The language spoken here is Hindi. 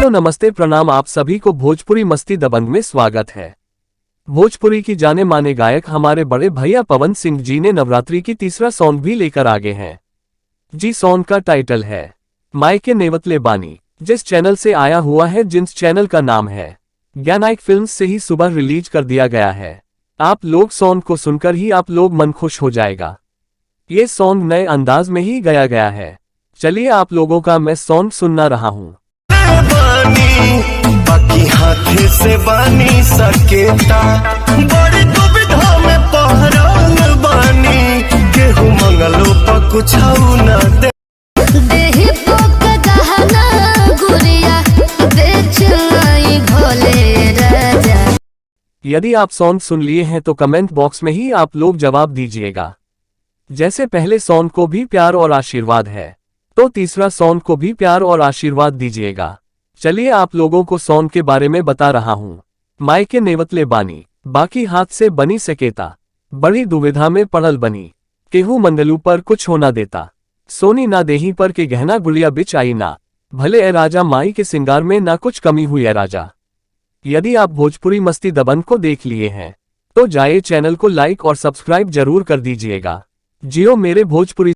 हेलो नमस्ते प्रणाम, आप सभी को भोजपुरी मस्ती दबंग में स्वागत है। भोजपुरी की जाने माने गायक हमारे बड़े भैया पवन सिंह जी ने नवरात्रि की तीसरा सॉन्ग भी लेकर आगे हैं। जी सॉन्ग का टाइटल है मायके नेवतले बानी, जिस चैनल से आया हुआ है, जिस चैनल का नाम है ज्ञानाइक फिल्म्स से ही सुबह रिलीज कर दिया गया है। आप लोग सॉन्ग को सुनकर ही आप लोग मन खुश हो जाएगा। ये सॉन्ग नए अंदाज में ही गाया गया है। चलिए आप लोगों का मैं सॉन्ग सुनना रहा हूँ। बाकी हाथे से बानी सकेता बड़ी दुविधा में पहरल बानी, केहू मंगलो पर कुछ न दे। देहि पोक गहना गुड़िया बेच आई भोले राजा। यदि आप सॉन्ग सुन लिए हैं तो कमेंट बॉक्स में ही आप लोग जवाब दीजिएगा। जैसे पहले सॉन्ग को भी प्यार और आशीर्वाद है, तो तीसरा सॉन्ग को भी प्यार और आशीर्वाद दीजिएगा। चलिए आप लोगों को सॉन्ग के बारे में बता रहा हूँ। मायके नेवतले बानी, बाकी हाथ से बनी सकेता, बड़ी दुविधा में पड़ल बनी, केहू मंगलू पर कुछ होना देता, सोनी ना देही पर के गहना गुड़िया बिच आई ना, भले ए राजा माई के सिंगार में ना कुछ कमी हुई है राजा। यदि आप भोजपुरी मस्ती दबंग को देख लिए हैं तो जाइए चैनल को लाइक और सब्सक्राइब जरूर कर दीजिएगा। जियो मेरे भोजपुरी।